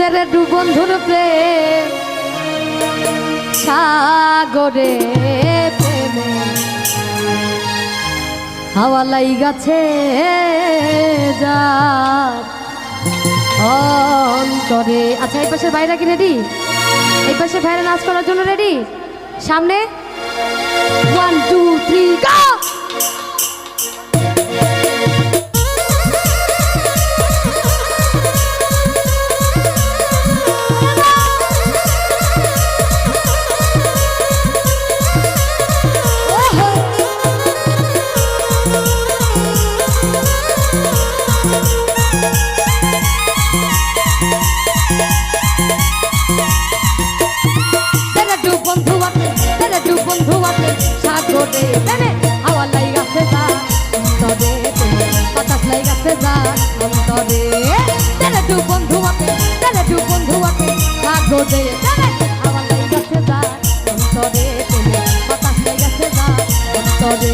তেরে দু বন্ধুর প্রেম সাগরে প্রেমে হাওয়া লাইগাছে যা অন্তরে। আচ্ছা, এই পাশের ভাইরা কি রেডি? এই পাশের ভাইরা নাচ করার জন্য রেডি? সামনে 1 2 3 গো। সাগরে প্রেমে হাওয়া লাইগাছে যা অন্তরে বাতাস লাইগাছে যা অন্তরে। তেরে দু বন্ধু আছে, তেরে দু বন্ধু আছে সাগরে প্রেমে হাওয়া লাইগাছে যা অন্তরে বাতাস লাইগাছে যা অন্তরে।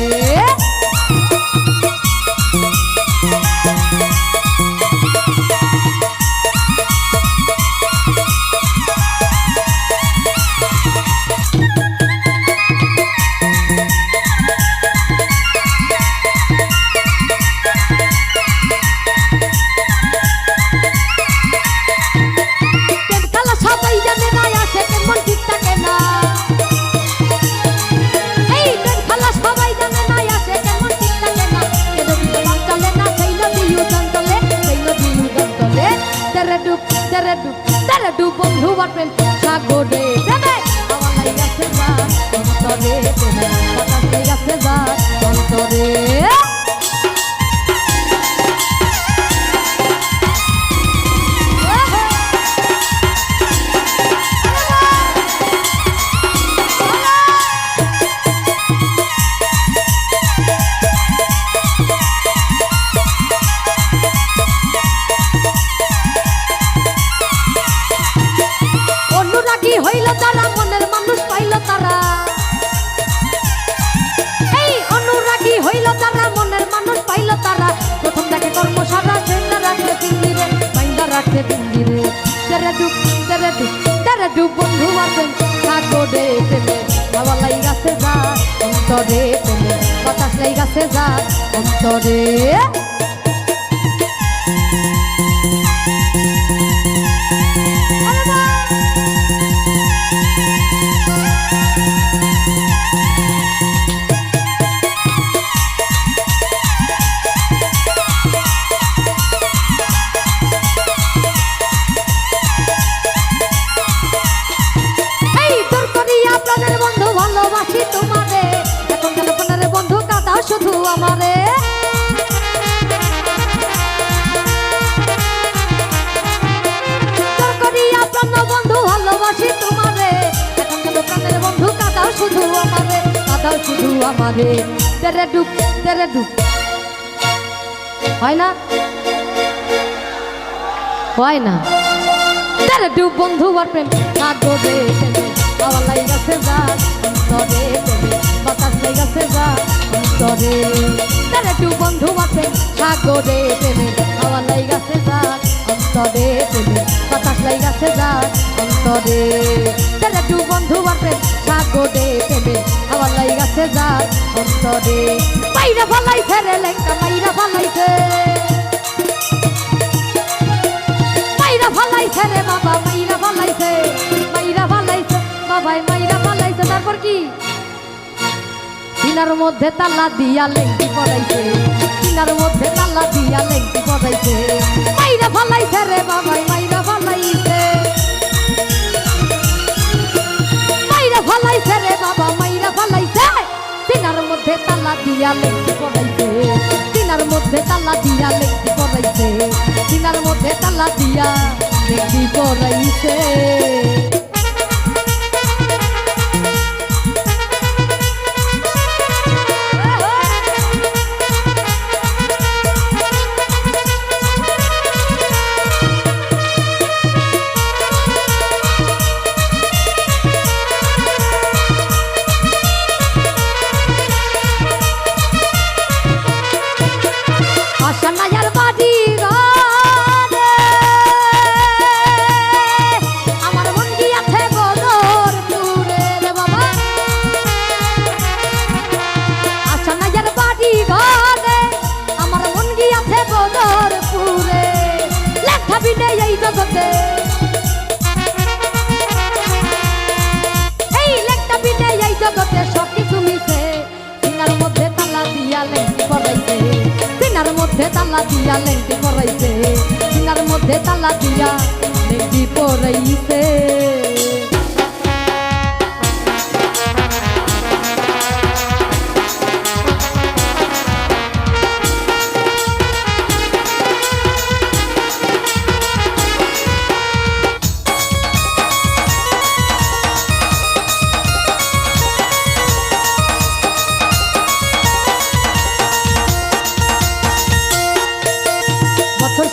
তেরে দু বন্ধু প্রেম সাগরে প্রেমে হাওয়া লাইগাছে যা অন্তরে বাতাস লাইগাছে যা অন্তরে। হইল তারা মনের মানুষ পাইল তারা, এই অনুরাগী হইল তারা মনের মানুষ পাইল তারা। প্রথম দেখে কর্মশালা সেটা রাখতে পিঞ্জিরে মাইন্দা রাখতে পিঞ্জিরে। তেরে দু বন্ধু আছেন সাগরে প্রেমে হাওয়া লাইগাছে যা অন্তরে প্রেমে বাতাস লাইগাছে যা অন্তরে। ভালোবাসি তোমারে এখন কেন প্রাণের বন্ধু কাঁদাও শুধু আমারে। তোর করিয়া প্রাণ বন্ধু ভালোবাসি তোমারে এখন কেন প্রাণের বন্ধু কাঁদাও শুধু আমারে, কাঁদাও শুধু আমারে। তেরে ডুব হয় না, হয় না। তেরে ডুব বন্ধু আর প্রেম সাগরে প্রেমে হাওয়া লাইগাছে যা অন্তরে প্রেমে বাতাস লাইগাছে যা অন্তরে। তেরে দু বন্ধু আছে সাগরে প্রেমে হাওয়া লাইগাছে যা অন্তরে প্রেমে বাতাস লাইগাছে যা অন্তরে। তেরে দু বন্ধু আছে সাগরে প্রেমে হাওয়া লাইগাছে যা অন্তরে। মাইরা ফালাইছে রে লেঙ্কা মাইরা ফালাইছে, মাইরা ফালাইছে রে বাবা মাইরা ফালাইছে, মাইরা ফালাইছে বাবাই মাইরা ফালাইছে। তারপর কি সিনার মধ্যে তালা দিয়া লেঙ্কি পড়াইছে, সিনার মধ্যে তালা দিয়া লেঙ্কি পড়াইছে। মাইরা ফালাইছে রে বাবাই মাইরা ফালাইছে, মাইরা ফালাইছে রে বাবা মাইরা ফালাইছে। সিনার মধ্যে তালা দিয়া লেঙ্কি পড়াইছে, সিনার মধ্যে তালা দিয়া লেঙ্কি পড়াইছে, সিনার মধ্যে তালা দিয়া লেঙ্কি পড়াইছে। আশা নায়ার বাড়ি ঘরে এই জগতে এই লেখটা বিনে এই জগতে সব কিছু মিশে সিনার মধ্যে তালা দিয়া লেংটি পরাইছে সিনার মধ্যে তালা দিয়া লেংটি পরাইছে সিনার মধ্যে তালা দিয়া লেংটি পরাইছে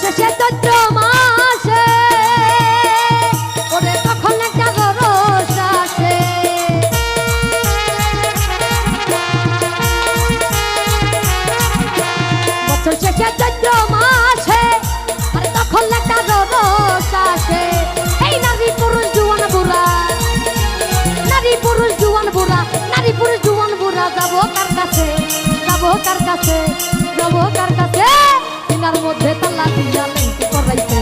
শেষে চৈত্র মাসে ওরে তখন একটা রস আসে বছর শেষে চৈত্র মাসে আরে তখন একটা রস আসে এই নারী পুরুষ জুয়ান বুড়া নারী পুরুষ জুয়ান বুড়া নারী পুরুষ জুয়ান বুড়া যাবো কার কাছে যাবো কার কাছে যাবো কার কাছে সিনার মধ্যে তালা দিয়া লেংটি পরাইছে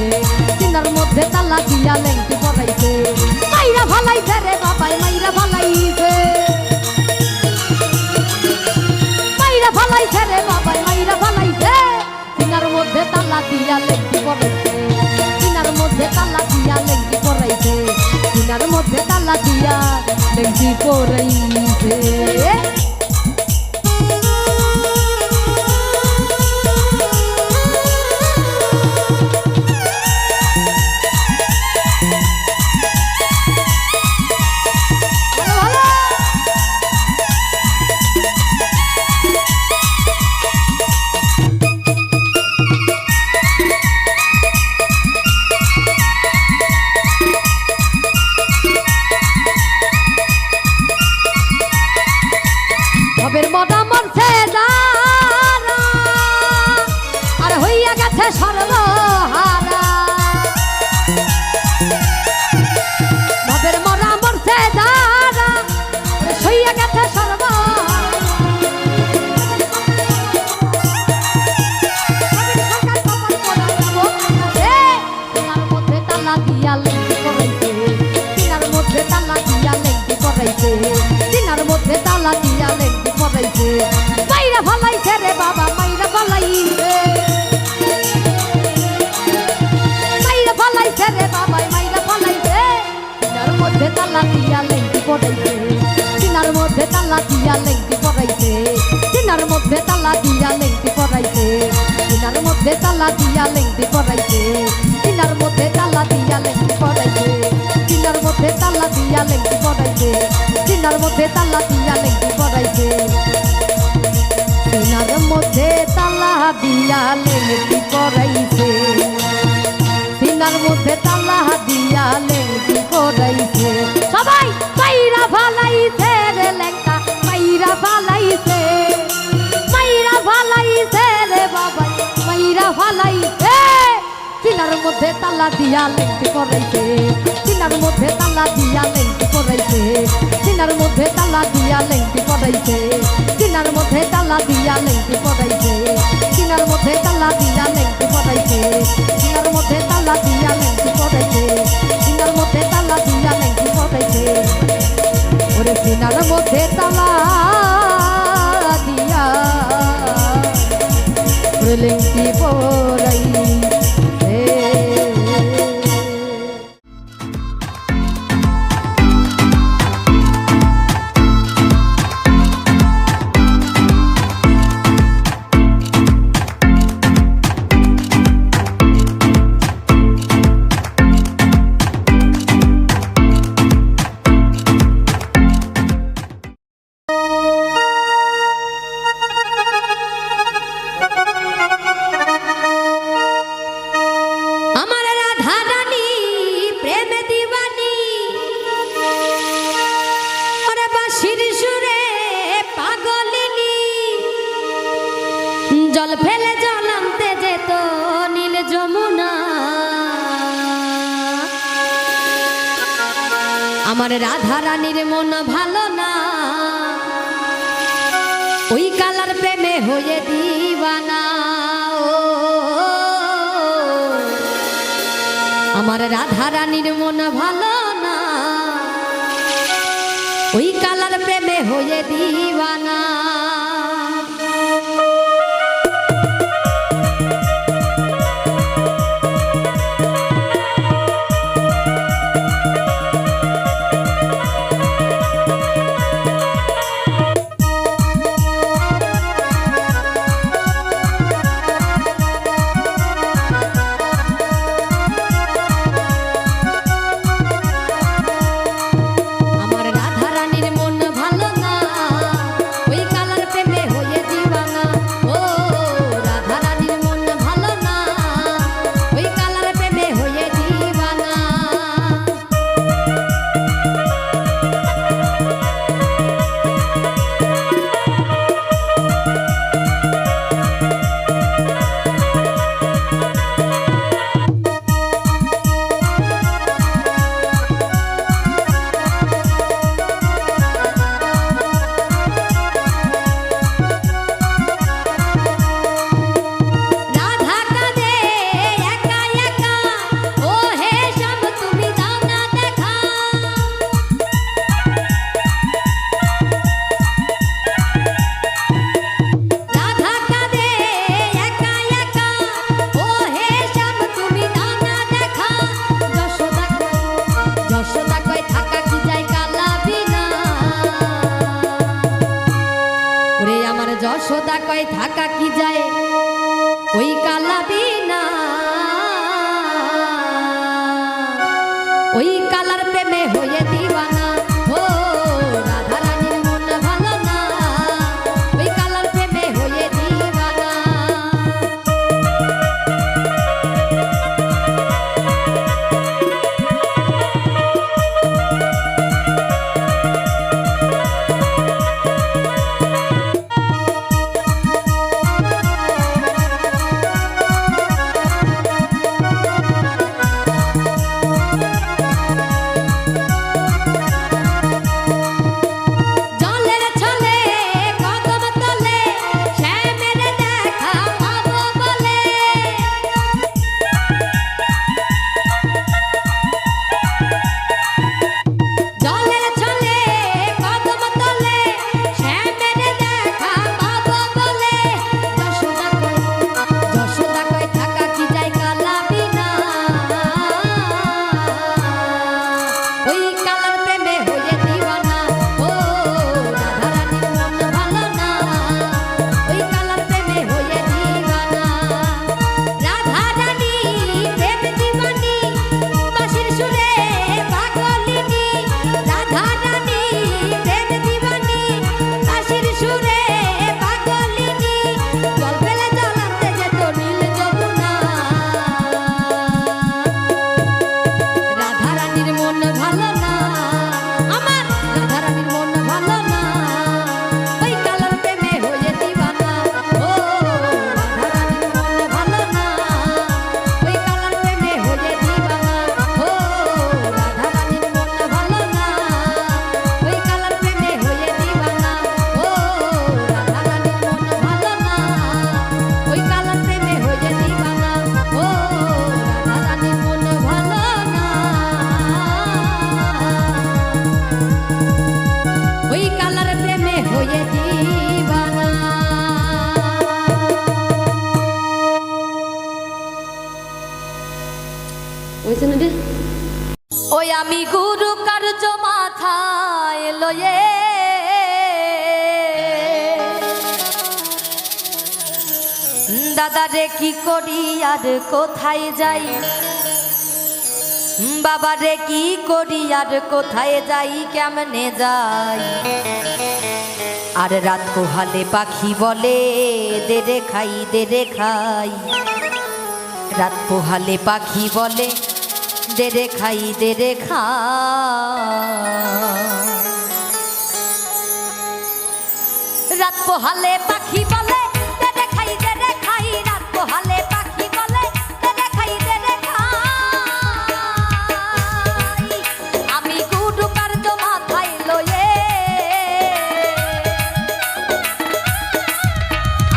সিনার মধ্যে তালা দিয়া লেংটি পরাইছে মাইরা ভালাইছে রে বাবাই মাইরা ভালাইছে মাইরা ভালাইছে রে বাবাই মাইরা ভালাইছে সিনার মধ্যে তালা দিয়া লেংটি পরাইছে সিনার মধ্যে তালা দিয়া লেংটি পরাইছে সিনার মধ্যে তালা দিয়া লেংটি পরাইছে ভবের মদা মরছে যারা আর হইয়া গেছে সর্বহারা ভবের মদা মরছে যারা হইয়া গেছে সিনার মধ্যে তালা দিয়া লেংটি পরাইছে সিনার মধ্যে তালা দিয়া লেংটি পরাইছে সিনার মধ্যে তালা দিয়া লেংটি পরাইছে মাইরা ভালাইছে রে বাবা মাইরা ভালাইছে মাইরা ভালাইছে রে বাবা মাইরা ভালাইছে সিনার মধ্যে তালা দিয়া লেংটি পরাইছে সিনার মধ্যে তালা দিয়া লেংটি পরাইছে সিনার মধ্যে তালা দিয়া লেংটি পরাইছে সিনার মধ্যে তালা দিয়া লেংটি পরাইছে সিনার মধ্যে তালা দিয়া লেংটি পরাইছে সিনার মধ্যে তালা দিয়া লেংটি পরাইছে সিনার মধ্যে তালা দিয়া লেংটি পরাইছে সিনার মধ্যে তালা দিয়া লেংটি পরাইছে সিনার মধ্যে তালা দিয়া লেংটি পরাইছে সবাই মাইরা ভালাইছে রে লেংটা মাইরা ভালাইছে রে বাবা মাইরা ভালাইছে সিনার মধ্যে তালা দিয়া লেংটি পরাইছে সিনার মধ্যে তালা দিয়া লেংটি পরাইছে সিনার মধ্যে তালা দিয়া লেংটি পরাইছে সিনার মধ্যে তালা দিয়া লেংটি পরাইছে সিনার মধ্যে তালা দিয়া লেংটি পরাইছে সিনার মধ্যে তালা দিয়া লেংটি পরাইছে সিনার মধ্যে তালা দিয়া লেংটি পরাইছে ওরে সিনার মধ্যে তালা দিয়া লেংটি পরাইছে জল ফেলে জল আনতে যেত নীল যমুনা আমার রাধা রানীর মন ভালো না ওই কালার প্রেমে হয়ে দিবানা আমার রাধা রানীর মন ভালো না, ওই কালার প্রেমে হয়ে দিওয়ানা। যশোদা কয় থাকা কি যায় ওই কালা বিনা, ওই কালার প্রেমে হয়ে দিওয়ানা। ও রাধা রানীর মন ভালো না, ওই কালার প্রেমে হয়ে দিওয়ানা। ওই আমি গুরু কার্য মাথায় লয়ে দাদা রে কি করি আর কোথায় যাই, বাবা রে কি করি আর কোথায় যাই, কেমনে যাই। আর রাত পোহালে পাখি বলে দে রে খাই দে রে খাই, রাত পোহালে পাখি বলে দে রে খাই দে রে খাই। রাত পোহালে পাখি বলে দে রে খাই দে রে খাই, রাত পোহালে পাখি বলে দে রে খাই দে রে খাই। আমি গুরু কার্য মাথায় লয়ে,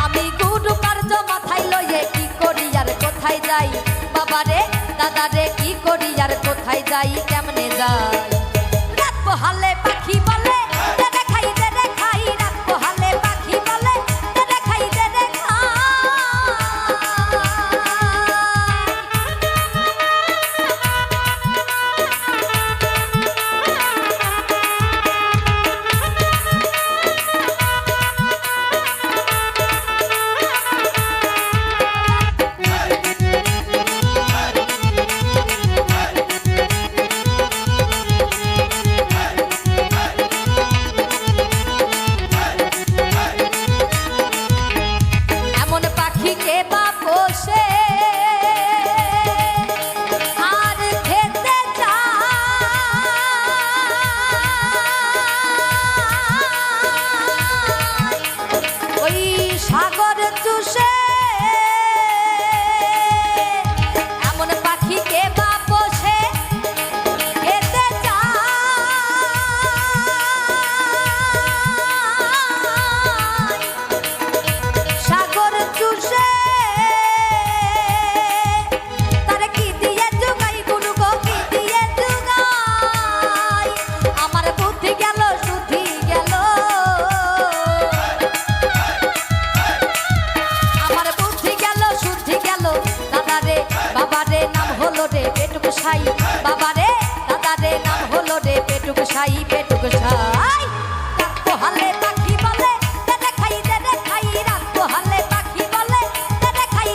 আমি গুরু কার্য মাথায় লয়ে কি করি আর কোথায় যাই, বাবা রে দাদা রে কি করি আর কোথায় যাই কেমনে যাই রাত পোহালে পাখি বলে দে খাই রাত পোহালে পাখি বলে দে খাই সাগর চুষে এমন পাখিকে বা পোষে খেতে চায় সাগর চুষে তারে কি দিয়ে জুগাই গুরু গো কি দিয়ে জুগাই আমার বুদ্ধি গেল শুদ্ধি গেল বাবারে নাম হলো রে পেটুক সাই বাবারে দাদারে নাম হলো রে পেটুক সাই রাত পোহালে পাখি বলে দে খাই রাত পোহালে পাখি বলে দে খাই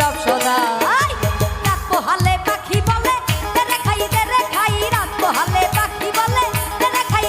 রব সদাই রাত পোহালে পাখি বলে দে খাই রাত পোহালে পাখি বলে দে খাই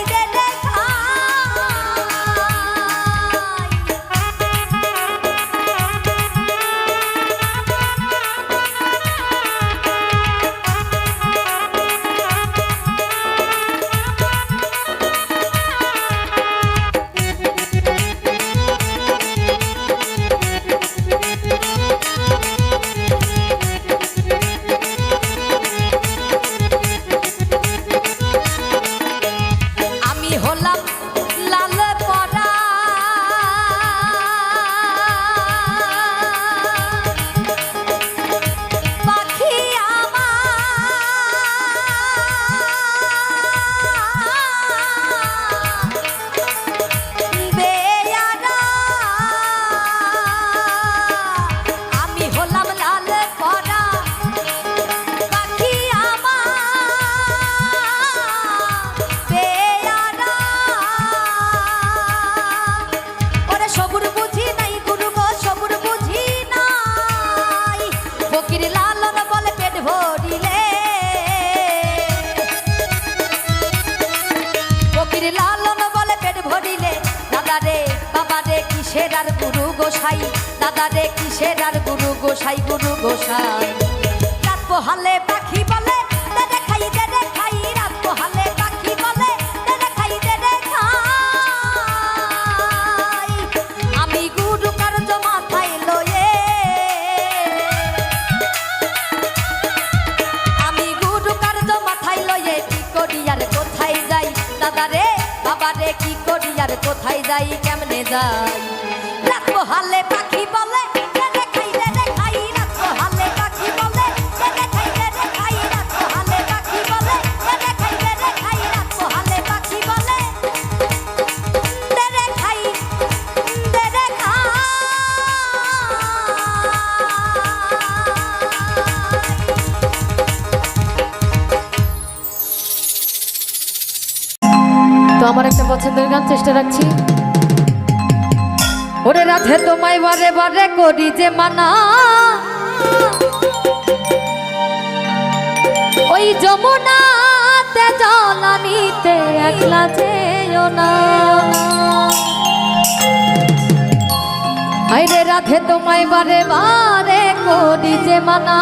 কিসের আর গুরু গোসাই দাদা রে কিসের আর গুরু গোসাই রাত পোহালে পাখি বলে দে খাই রাত পোহালে পাখি বলে দে খাই আমি গুরু কার্য মাথায় লয়ে আমি গুরু কার্য মাথায় লয়ে যাই কেমনে যাই রাত পোহালে পাখি বলে রে খাই রে খাই রাত পোহালে পাখি বলে রে খাই রে খাই রাত পোহালে পাখি বলে রে খাই রে খাই রাত পোহালে পাখি বলে রে খাই রে খাই। তো আমার একটা পছন্দের গান চেষ্টা রাখছি। ওরে রাধে তোমায় বারে বারে করি যে মানা ওই যমুনাতে জলানিতে একলা যেও না আইরে রাধে তোমায় বারে বারে করি যে মানা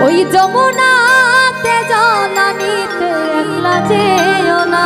ওই যমুনাতে জলানিতে একলা যেও না।